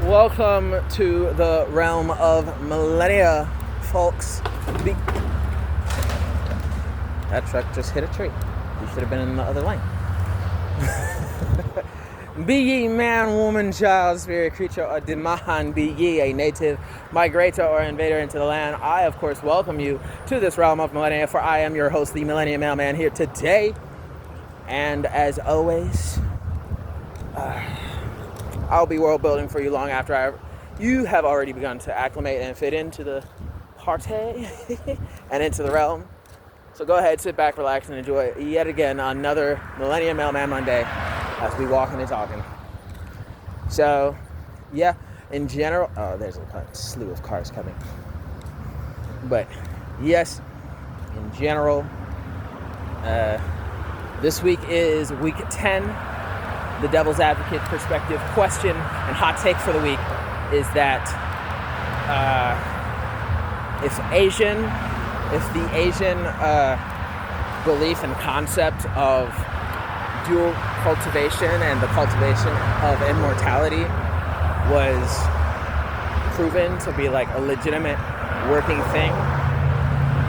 Welcome to the realm of Millenia, folks. That truck just hit a tree. You should have been in the other lane. Be ye man, woman, child, spirit, creature, or demand, be ye a native, migrator, or invader into the land. I, of course, welcome you to this realm of Millenia, for I am your host, the Millenia Mailman, here today. And as always, I'll be world building for you long after you have already begun to acclimate and fit into the party and into the realm. So go ahead, sit back, relax, and enjoy yet again another Mailmen Monday as we walk and talking. So, yeah, in general, there's a slew of cars coming. But yes, in general, this week is week 10. The devil's advocate perspective question and hot take for the week is that if the Asian belief and concept of dual cultivation and the cultivation of immortality was proven to be like a legitimate working thing,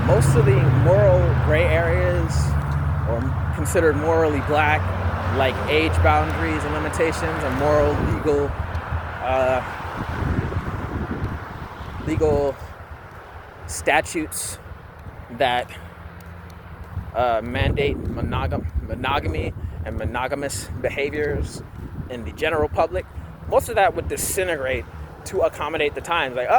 most of the moral gray areas or considered morally black, like age boundaries and limitations and moral legal statutes that mandate monogamy and monogamous behaviors in the general public, most of that would disintegrate to accommodate the times. Like,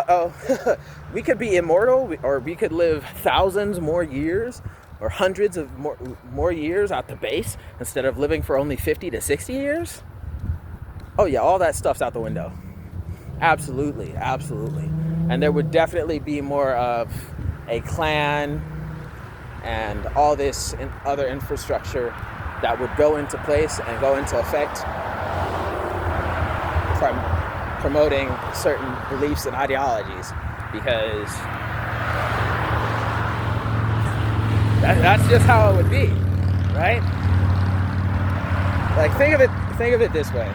we could be immortal, or we could live thousands more years or hundreds of more years at the base instead of living for only 50 to 60 years. Oh yeah, all that stuff's out the window. Absolutely. And there would definitely be more of a clan and all this other infrastructure that would go into place and go into effect from promoting certain beliefs and ideologies, because that's just how it would be, right? Like, think of it this way.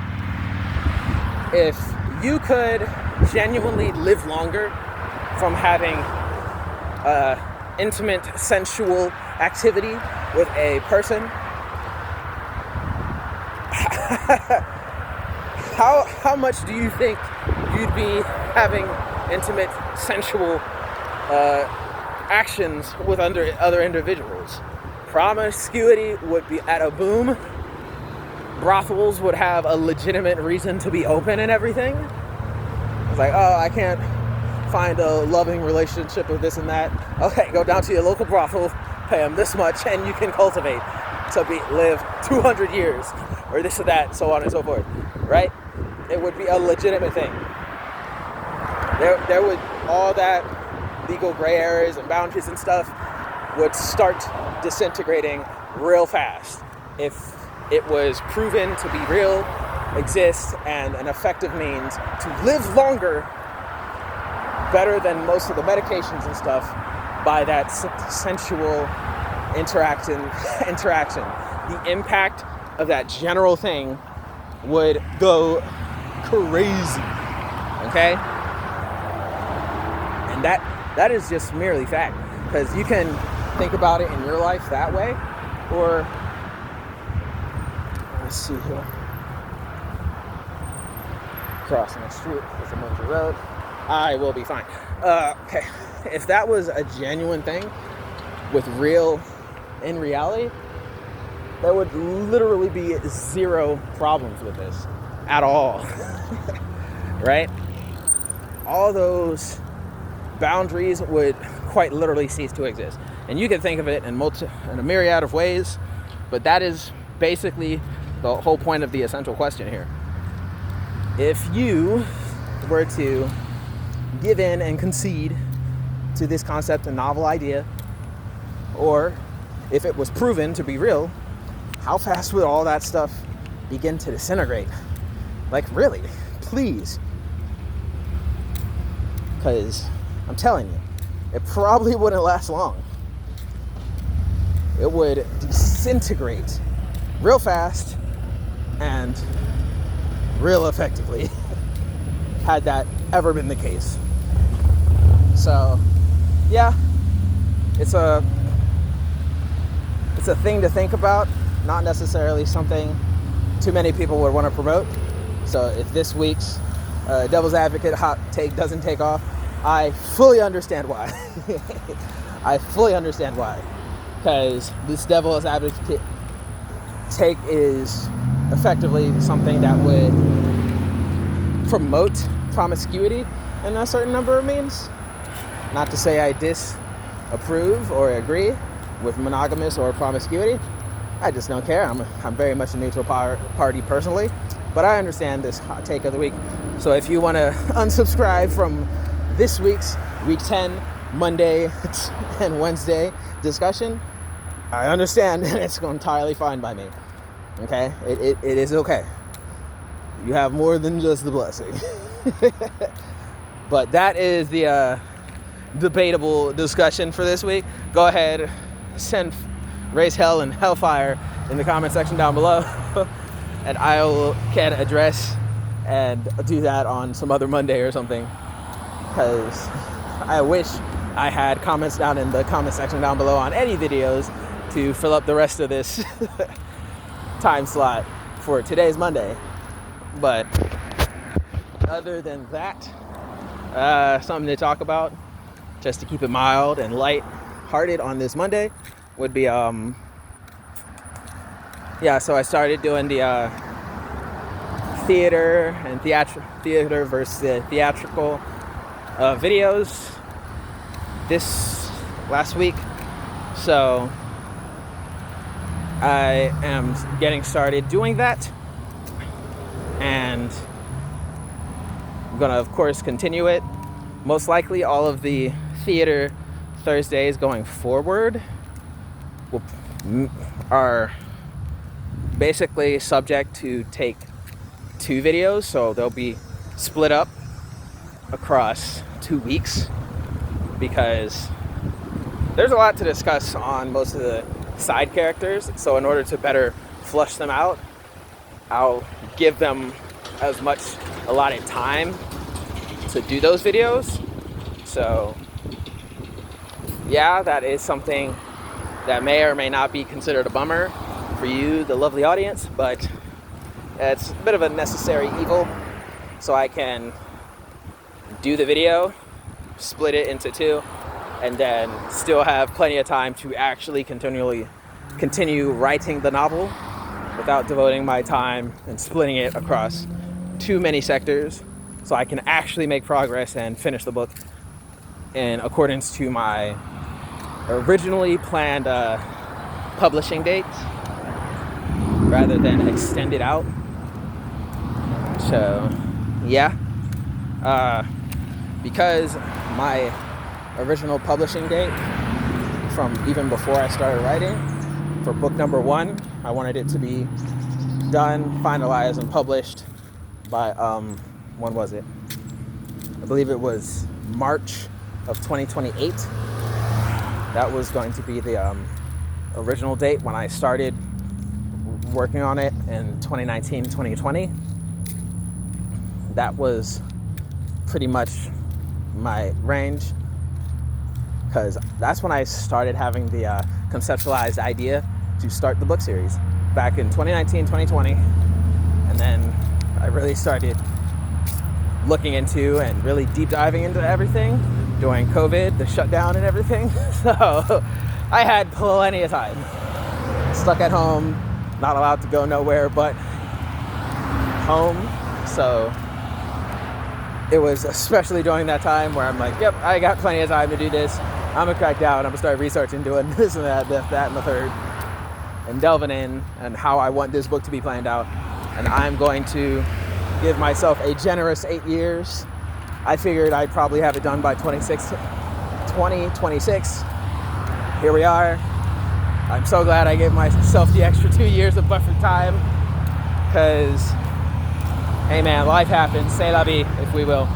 If you could genuinely live longer from having intimate sensual activity with a person, how much do you think you'd be having intimate sensual actions with other individuals? Promiscuity would be at a boom. Brothels would have a legitimate reason to be open and everything. It's like, I can't find a loving relationship with this and that. Okay, go down to your local brothel, pay them this much, and you can cultivate to live 200 years, or this or that, so on and so forth, right? It would be a legitimate thing. There would, all that legal gray areas and boundaries and stuff would start disintegrating real fast if it was proven to be real, exist, and an effective means to live longer, better than most of the medications and stuff, by that sensual interaction. The impact of that general thing would go crazy, okay? And that is just merely fact, because you can think about it in your life that way, or let's see here, crossing the street is a major road, I will be fine. Okay, if that was a genuine thing in reality, there would literally be zero problems with this at all. Right? All those boundaries would quite literally cease to exist. And you can think of it in a myriad of ways, but that is basically the whole point of the essential question here. If you were to give in and concede to this concept and novel idea, or if it was proven to be real, how fast would all that stuff begin to disintegrate? Like, really, please. Because I'm telling you, it probably wouldn't last long. It would disintegrate real fast and real effectively. had that ever been the case. So, yeah, it's a thing to think about, not necessarily something too many people would want to promote. So if this week's Devil's Advocate hot take doesn't take off, I fully understand why. I fully understand why. Because this Devil's Advocate take is effectively something that would promote promiscuity in a certain number of means. Not to say I disapprove or agree with monogamous or promiscuity. I just don't care. I'm very much a neutral party personally, but I understand this hot take of the week. So if you want to unsubscribe from this week's week 10 Monday and Wednesday discussion, I understand, and it's entirely fine by me. Okay, it is okay. You have more than just the blessing. But that is the debatable discussion for this week. Go ahead, raise hell and hellfire in the comment section down below, and can address and do that on some other Monday or something, because I wish I had comments down in the comment section down below on any videos to fill up the rest of this time slot for today's Monday. But other than that, something to talk about, just to keep it mild and light-hearted on this Monday, would be, so I started doing the theater and theater versus the theatrical videos this last week. So I am getting started doing that, and I'm gonna, of course, continue it. Most likely all of the theater Thursdays going forward are basically subject to take 2 videos, so they'll be split up across 2 weeks, because there's a lot to discuss on most of the side characters. So in order to better flush them out, I'll give them as much allotted time to do those videos. So yeah, that is something that may or may not be considered a bummer for you, the lovely audience, but it's a bit of a necessary evil, so I can do the video, split it into 2, and then still have plenty of time to actually continue writing the novel without devoting my time and splitting it across too many sectors, so I can actually make progress and finish the book in accordance to my originally planned publishing dates, rather than extend it out. So yeah, because my original publishing date from even before I started writing for book number 1, I wanted it to be done, finalized, and published by when was it? I believe it was March of 2028. That was going to be the original date when I started working on it in 2019, 2020. That was pretty much my range, because that's when I started having the conceptualized idea to start the book series back in 2019, 2020. And then I really started looking into and really deep diving into everything during COVID, the shutdown and everything. So I had plenty of time. Stuck at home, not allowed to go nowhere but home. So it was especially during that time where I'm like, yep, I got plenty of time to do this. I'm gonna crack down, I'm gonna start researching, doing this and that and the third, and delving in and how I want this book to be planned out. And I'm going to give myself a generous 8 years. I figured I'd probably have it done by 2026. Here we are. I'm so glad I gave myself the extra 2 years of buffer time, because, hey man, life happens, c'est la vie, if we will.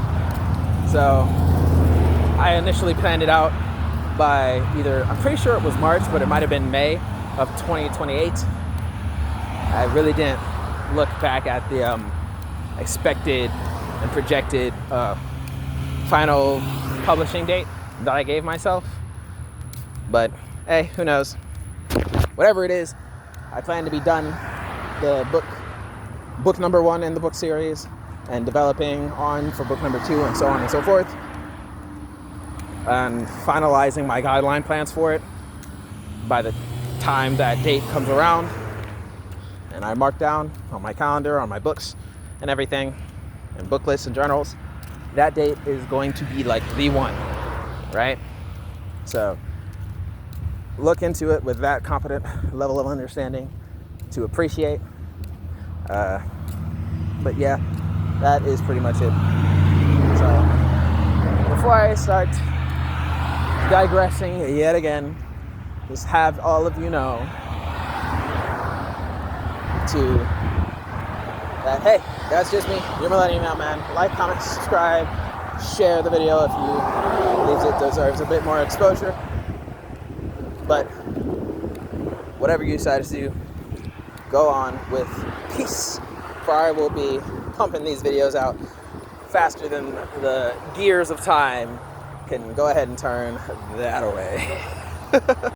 So I initially planned it out by either, I'm pretty sure it was March, but it might have been May of 2028. I really didn't look back at the expected and projected final publishing date that I gave myself. But hey, who knows? Whatever it is, I plan to be done the book number 1 in the book series and developing on for book number 2 and so on and so forth, and finalizing my guideline plans for it by the time that date comes around. And I mark down on my calendar, on my books and everything, and book lists and journals, that date is going to be like the one, right? So look into it with that competent level of understanding to appreciate. But yeah, that is pretty much it. So before I start digressing yet again, just have all of you know that, hey, that's just me, your Millennium Mailman. Like, comment, subscribe, share the video if you believe it deserves a bit more exposure. But whatever you decide to do, go on with peace, for I will be pumping these videos out faster than the gears of time can go ahead and turn that away.